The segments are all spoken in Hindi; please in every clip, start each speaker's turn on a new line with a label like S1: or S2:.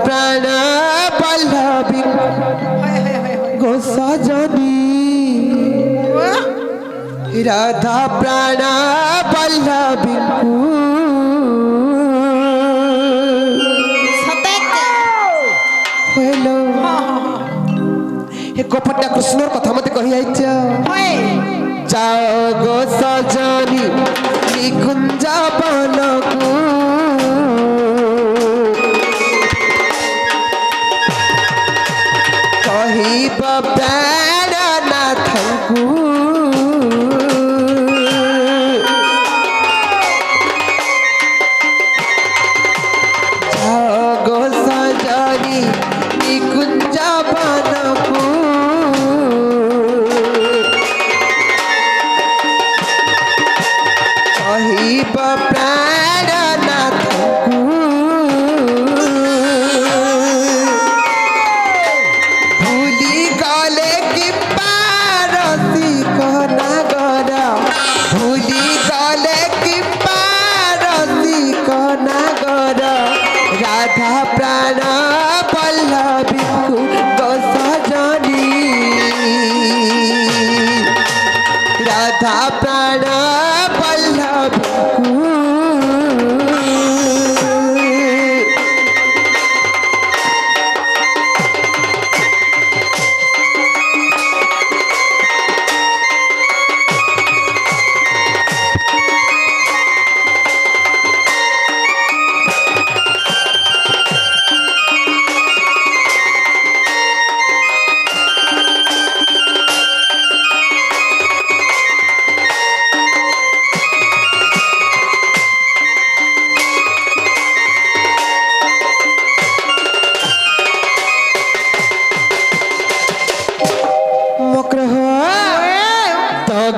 S1: प्राण पल्लवी गो सजनी राधा प्राण पल्लवी हेलो हे गोपटा कृष्णर कथा मते कहि आइछ जाओ गो सजनी निकुंज बनकू कहिब प्राणनाथंकु जाओ गो सजनी निकुंज बनकू कहिब प्राणनाथंकु भूली गले कि पारसी कनागर भूली गले कि पारसी कनागर राधा प्राण पल्लवी गो सजनी राधा प्राण पल्लवी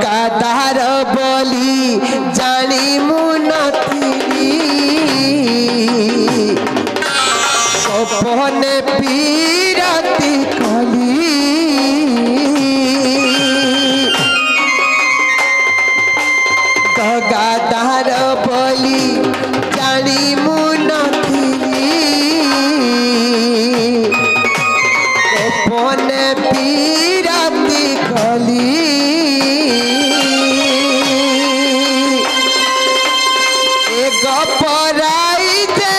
S1: गादार बोली जानी मुनती गोपने पीरती कली गादार बोली जानी मुनती गोपने पीरती कली पराई जे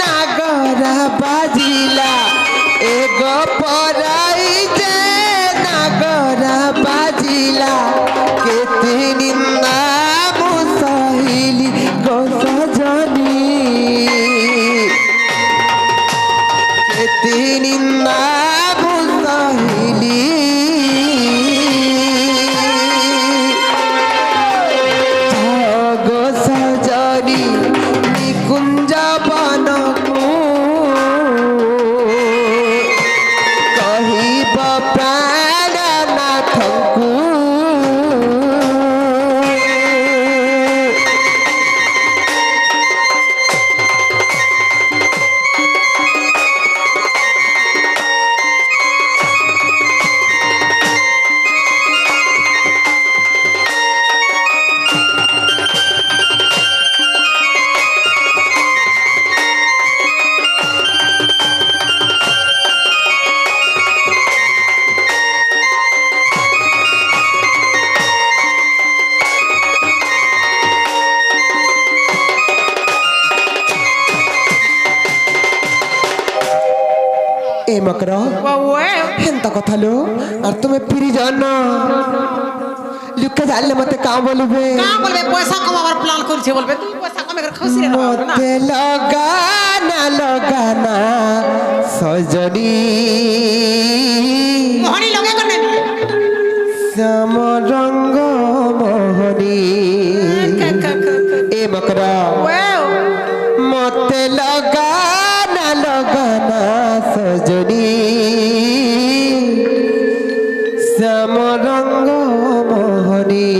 S1: नागरा बाजिला एगो पराई जे नागरा बाजिला केते निंदा मुसहिली गो सजनी केते निंदा मुसहिली निकुंज बनकू कहिब प्राणनाथंकु ए मकरा हेंता कथा लो और तुम्हें फिरी जाना लुके जाले मते का बोलबे
S2: पैसा कमाবার প্ল্যান করছে বলবে তুই পয়সা কমে করে খুশি রে না
S1: মতে लगाना सजनी
S2: মোহনী লগে কোনে
S1: श्याम रंग मोहनी ए मकरा मते लगाना सजनी श्याम रंग मोहनी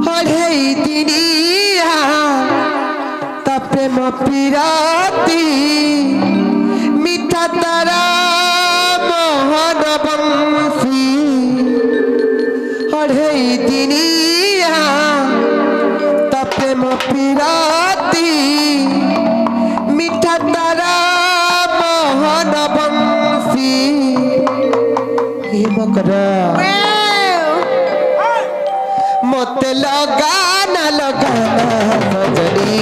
S1: हरे दिनिया प्रेम पिराती मिठा तारा मोहन बंसी हरे दिनिया प्रेम पिराती मिठा तारा मोहन बंसी हे मकरा मते लगाना लगाना सजनी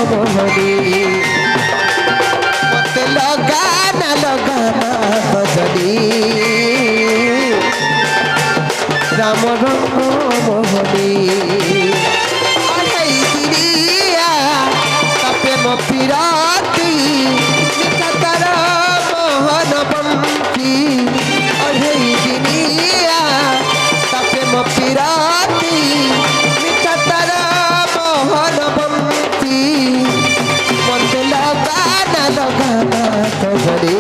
S1: मोहनी मते लगाना लगाना सजनी राम रंग मोहनी पिराती तारा मोहन बंसी अढ़े दिनिया तपे म पिराती मिठा तारा मोहन बंसी मत लगाना लगाना सजनी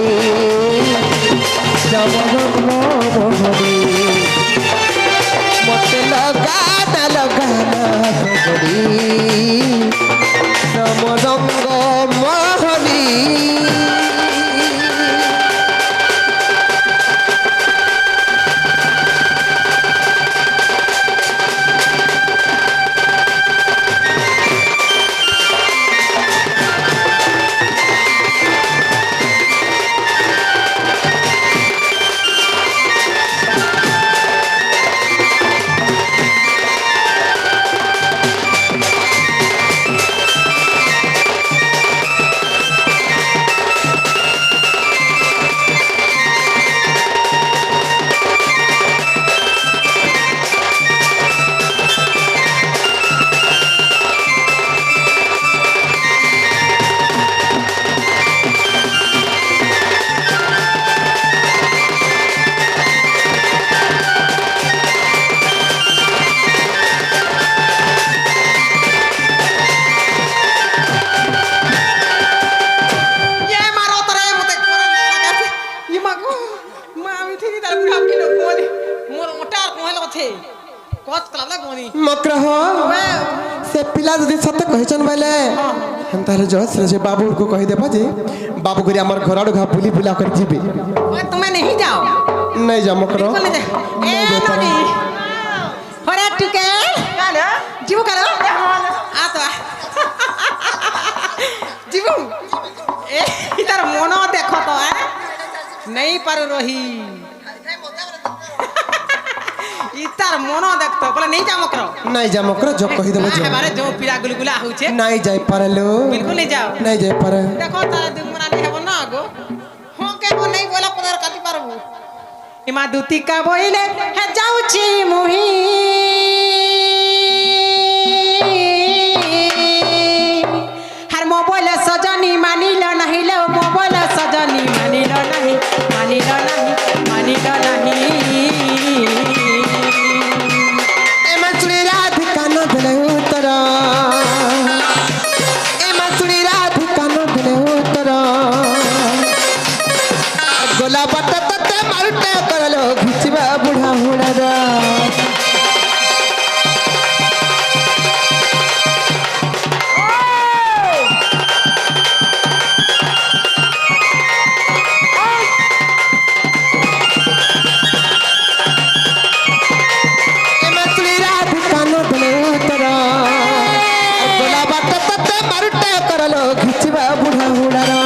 S1: मोहनी मत लगाना लगाना सजनी रंग मोहनी मक्रह से पिला जदि सत्य कहचन बोले तार जस से बाबू को कहि देबा जे बाबू करी हमर घर आड़ घा बुली बुला कर जीबे
S2: तुम नहीं जाओ
S1: नहीं जा मक्रह
S2: ए ननी होरे टिके काले जीवू काले आ तो जीवू ए इधर मोनो देखो तो नहीं पर रही इतार मनो देखतो बोले नहीं जा मकरो जो कहि देबो जे बारे जो पीड़ा गुलगुला होचे
S1: नहीं जाय परलो
S2: बिल्कुल नहीं जाओ
S1: नहीं जाय पर
S2: देखो तारा दुमरा नहीं हेबो ना गो हो के वो नहीं बोला पदर काटी पारबो इमा दुती का बोइले हे जाउची मुही हर मोबाइल सजनी मानिलो नहीं लो मोबाइल सजनी मानिलो नहीं
S1: गोला बट तते मारते करलो घिचबा बुढ़ा हुड़ारा गोला बट तते मारते करलो घिचबा बुढ़ा हुड़ारा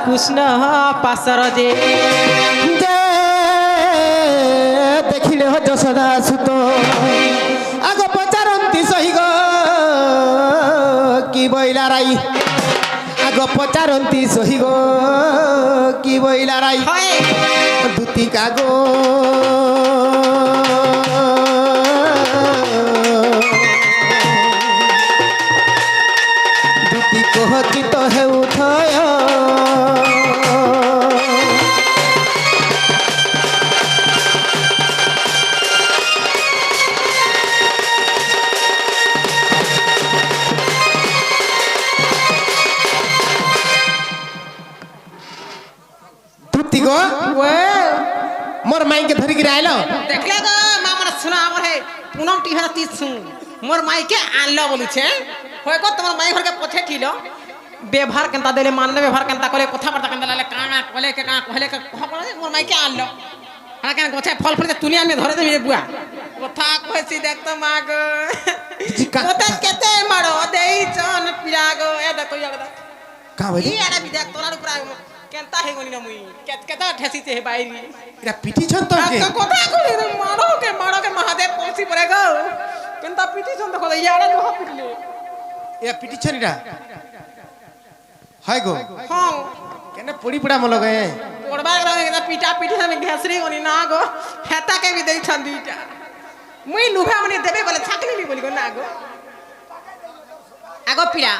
S2: कृष्ण पासर जे
S1: देखिले हो जसोदा सुत आग पचारंती सही गो की बैला राई आग पचारंती सही गो की बैला राई दुती का गो दुती कहती तो है उठाया मोर माई के धरी गिराइलो
S2: देखले तो मां मन सुना हमर है पूनम टीहर ती सुन मोर माई के आनलो बोली छे होय को तमर माई घर के पछे ठीलो व्यवहार केनता देले मानले व्यवहार केनता करे कथा बर्ता केनता लाले काना कहले के का कहले के कह पड़े मोर माई के आनलो হ্যাঁ কেন গছে ফল ফল তুলি আমি ধরে দেবি রে বুয়া কথা কইছি দেখ তো মা গো কথা কেতে মারো দেই চন পিলা গো এ দেখো ইয়াড়া
S1: কা বলি
S2: ই এড়া বিদেখ তোলার উপর কেনতা হে গনি না মুই কেতা ঠেসিছে হে বাইরি
S1: এরা পিটিছন তো কে
S2: কথা কই মারো কে মহাদেব পৌঁছি পড়ে গো কেনতা পিটিছন তো কথা ইয়াড়া লোহ পিটলে
S1: এরা পিটিছন এরা হয় গো
S2: হ্যাঁ
S1: কেন পড়ি পড়া মল গে
S2: পড়বার গলা পিটা পিটি আমি ঘেসরি গনি না গো হেতা কে বি দেই ছন দুইটা মুই লুভা মনে দেবে বলে ছাকলি নি বলি গো না গো আগো পিরা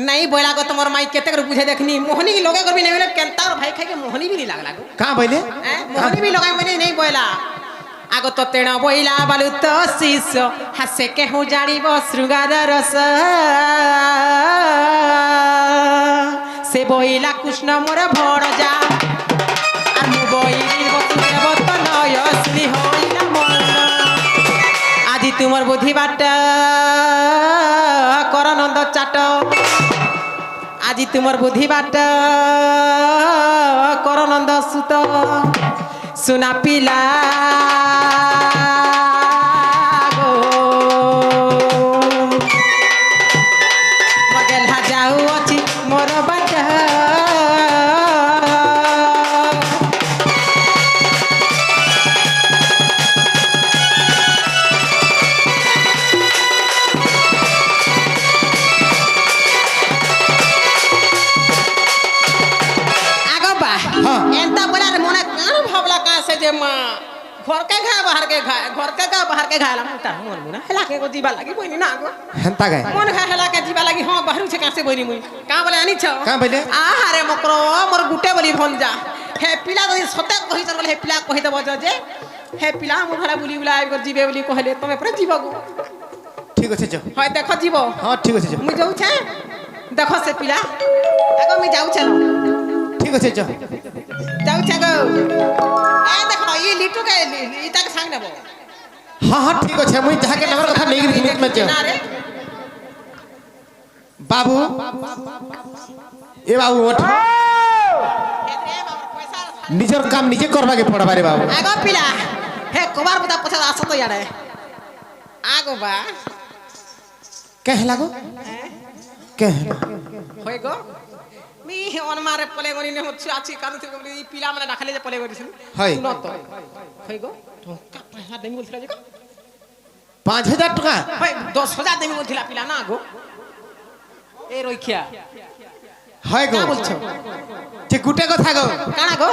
S2: नहीं बोला गो तुम्हार माई केते कर बुझे देखनी मोहनी की लोगे कर भी नहीं बोले केनता और भाई खाई के मोहनी भी नहीं लागला गो
S1: का बोले
S2: मोहनी भी लोगे मने नहीं बोला आगो तो तेणा बोइला बालु तो शिष्य हसे के हो जानिबो शृंगार रस से बोइला कृष्ण मोर भड़ जा আর মু বইলি বসুদেব তো নয়সলি হইলা মন আজি তোমার বুদ্ধি বাট করনন্দ চাট আজি তোমার বুদ্ধি বাট করনন্দ সুত সুনা পিলা গো মগেলহা যাও অছি মোর বাট जे मां घर के खा बाहर के खा घर के का बाहर के खाला मुटा मन मुना हला के को जीवा लागी बोइनी ना गो
S1: हंता गए
S2: मन खा हला के जीवा लागी हां बाहर से कासे बोइनी मुई का बोले आनी छ
S1: का बोले
S2: आ हारे मकरो मोर गुटे बोली भन जा हे पिला जदी सते कहि चल बोले हे पिला कहि देबो जे हे पिला मु भला बुली बुला आइब जीवे बोली कहले तमे पर जीव गो
S1: ठीक আছে जो
S2: হয় দেখো जीव
S1: हां ठीक আছে जो
S2: मुई जाऊ छे देखो से पिला आगो मी जाऊ छे
S1: ठीक আছে जो
S2: जाऊ छे गो ए देखो ये लिटू के इटा के संग नेबो
S1: हां हां ठीक আছে মুই যাকে নম্বর কথা নেই মিনিট মে जो
S2: ना रे
S1: बाबू ए बाबू उठ निजर काम निजे करबा के पड़बा रे बाबू
S2: आगो पिला हे कोबार बता पछा आस तो याडे आगो बा
S1: कह लागो कह
S2: होय गो मी ओन मारे पले गनी ने होछु आछि कानु थे ई पिला माने राखले जे पले गनी
S1: हाय
S2: सुनो तो होय गो तो का पैसा देमी बोलथिला जे
S1: 5000 টাকা
S2: होय 10000 देमी बोलथिला पिला ना गो ए रोइखिया
S1: हाय गो
S2: का बोलछो
S1: जे गुटे কথা गो
S2: काना गो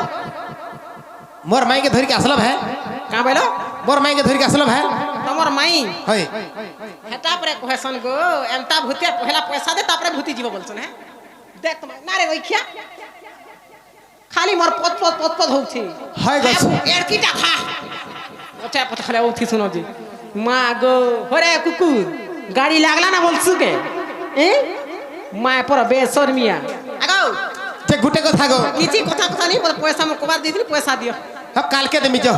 S1: मोर माई के धरि के असलम है
S2: का बोलो
S1: मोर माई के धरि के असलम है
S2: तमर माई
S1: हाय
S2: हेता परे कहसन गो एमता भूतिया पहला पैसा दे तापरे भूति जीव बोलछन है देख तुम ना रे रोइखिया खाली मोर पत होउछि
S1: हाय गो
S2: एड़कीटा खा ओटा पत खाले ओथि सुनो जी मा गो होरे कुकुर गाड़ी लागला ना बोलसु के ए माय पर बेशर्मिया आगो
S1: जे गुटे কথা गो
S2: किछि কথা नहीं बोल पैसा में कोबार देथिन पैसा दियो
S1: ह काल के देमी जो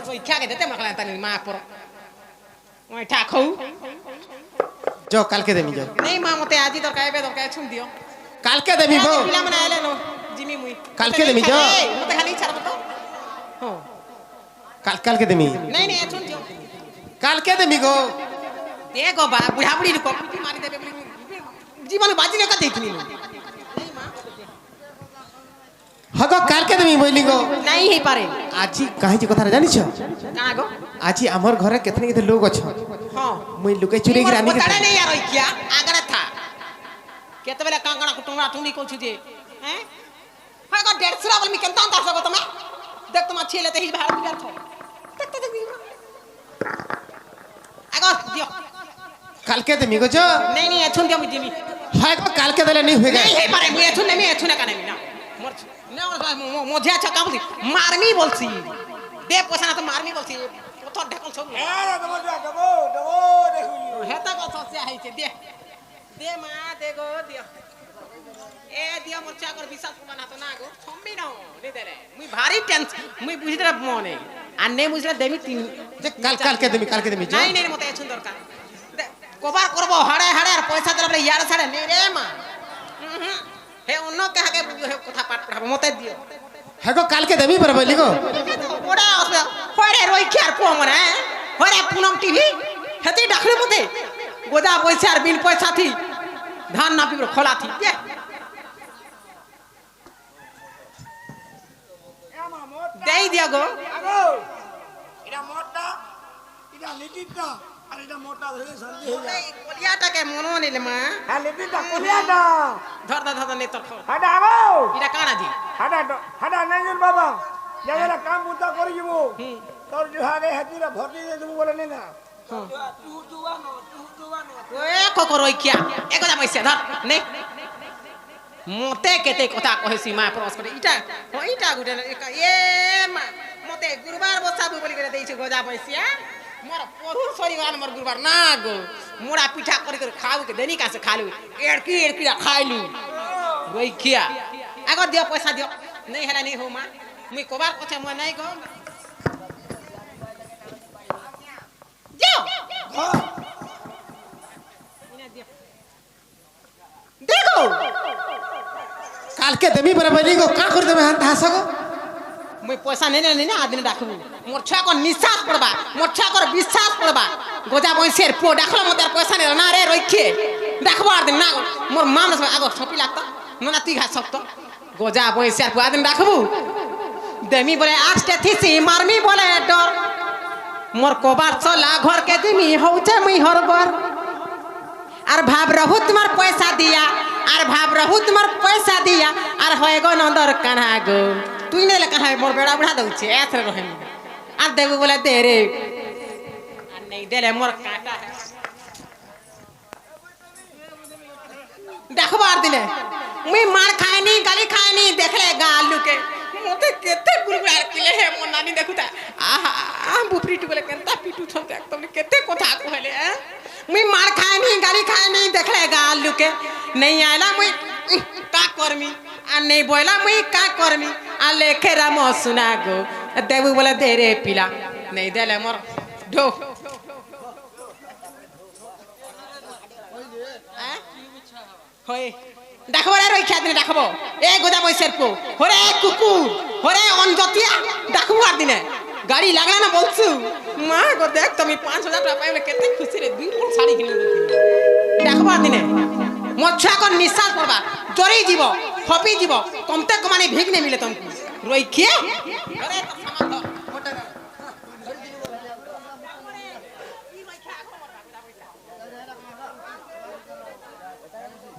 S2: रोइखिया के देते मखला तनी मा पर ओइ ठा खौ
S1: जो काल के देमी जो
S2: नहीं मां मते आजी तो कायबे तो काय छुम दियो
S1: काल के देमी गो
S2: पिला मने आले नो जिमी मुई
S1: काल के देमी जो
S2: मते खाली छाड़ तो हो
S1: काल के देमी
S2: नहीं छुम दियो
S1: काल के देमी गो
S2: देखो बा बुढ़ा बुढ़ी को पिटी मारी देबे जीवन बाजी लेका देखनी
S1: हगो काल के देमी बोली गो
S2: नहीं ही पारे
S1: आजी काहे जे कथा जानि छ
S2: का गो
S1: आजी हमर घरे केतने केते लोग अछ
S2: हां
S1: मुई लुके चुरे की रानी के
S2: बताड़े नहीं यार क्या आगरा था केते बेला कांगणा कुटुंबा टुंडी कहू जे हैं हां गो 150 बोल मी केनता अंता सको तमे देख तुम अच्छी लेते ही बाहर बिगाड़ थो देख तो आगो दियो
S1: काल के देमी गो जो
S2: नहीं एछुन दियो मी दिमी
S1: हाय गो काल के देले नहीं होएगा
S2: नहीं पारे मी एछुन का नहीं ना मोर ना मोझे अच्छा काम बोलती मारमी बोलसी दे पैसा ना तो मारमी बोलसी तो ढकल सब
S3: ए दबो देखु
S2: हेता को ससे आइ छे दे मा दे गो दियो ए दियो मोर चाकर विश्वास बना तो ना गो छम्बी न ले दे रे मुई भारी टेंशन मुई बुझि रे मने आ ने बुझले देमी तीन
S1: जे काल के देमी जो
S2: नहीं मते एछुन दरकार कोबार करबो हाड़े और पैसा देला बले यार छाड़े नहीं रे मा हे उन्नो कहा के हे कथा पाठ पढ़ाबो मते दियो
S1: হ্যাঁ গো কালকে দেবি পরে বলি গো
S2: ওরা হরে রইখে আর পুয়া মনে হরে পুনম টিভি হেতি ডাকলে মতে গোদা পয়সা আর বিন পয়সা থি ধান না পিবর খোলা থি দে
S3: আমার মোটটা
S2: দেই দিয়া গো
S3: আগো এটা মোটটা এটা লিটিটা আর এটা মোটটা ধরে সন্ধি হয়ে যায়
S2: এই কলিয়াটাকে মনো নিলে মা
S3: হ্যাঁ লিটিটা কোলিয়াটা
S2: ধর ধর ধর নে তোর
S3: হাডা আগো
S2: এটা কানা জি
S3: হাডা নাইজুল বাবা যারা কাম বুতা করে যাব তোর জহারে হাতিরা ভর্তি দিয়ে দেবো বলে না
S2: ওয়ে কোকো রইখিয়া এ গোদা পয়সা ধর নে মতে কেতে কথা কহেছি মা প্রস করে ইটা গুটে এ মা মতে গুরুবার বসাবু বলি করে দেইছে গোদা পয়সা মোর পরু শনিবার মোর গুরুবার না গো মোরা পিঠা করে করে খাও के देनी कासे खालु एड़की खाइलु रइखिया आगो दियो पैसा दियो नहीं हेला नहीं हो मा मुई कोबार कथे म नहीं गो जाओ देखो
S1: কালকে দেবি পরে বলি গো কা করে দেবে হাত হাসো গো
S2: मुई पैसा नहीं ना आदमी डाकबू मोर छुआ को निश्वास पड़बा मोर छुआ को विश्वास पड़बा गोजा बंशेर पो डाकलो मते पैसा नहीं ना रे रखे डाकबो आदमी ना मोर मान आगो छपी लागतो ना ती घा सकतो गोजा बंशेर पो आदमी डाकबू देमी बोले आस्ते थीसी मारमी बोले डर मोर कोबार चला घर के दिमी होचे मुई हरबर আর ভাব রহু তোমার পয়সা দিয়া আর ভাব রহু তোমার পয়সা দিয়া আর হয়ে গো নন্দর কানা গো তুই নেলে কানা মোর বেড়া বুড়া দউছে এথরে রহেন আর দেবু বলে দে রে আর নেই দেলে মোর কাটা দেখো আর দিলে মুই মার খাইনি গালি খাইনি দেখলে গালুকে মতে কেতে গুলগুলা কিলে হে মোর নানি দেখুতা আহা বুপরিটু বলে কেনতা পিটু ছন্তে একদম কেতে কথা কইলে मुई मार खानी गाली खानी देखले गालू के नहीं आला मुई का करमी आ नहीं बोला मुई का करमी आ लेखे राम सुना गो देबू बोले दे रे पिला नहीं देले मोर ढो होय देखबो रे रइखा दिने देखबो ए गोदा बइसेर पो होरे कुकुर होरे अनजतिया देखबो आर दिने गाड़ी लागला ना बोलछु मां गो देख তুমি 5000 টাকা পাইলে কেতে খুশি রে দুই ফুল শাড়ি কিনে দেখবা দিনে মচ্ছা কোন নিশ্বাস পড়বা জরি জীব ফপি জীব কমতে কমানে ভিক নে মিলে তুমকু রইখিয়ে আরে তো সামান ধর মোটা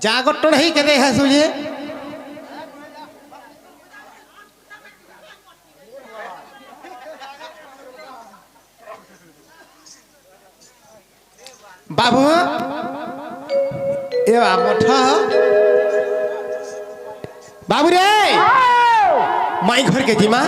S1: যা গট্ট রহি কেতে হাসু যে बाबू ए मठ बाबू रे माई घर के जिमा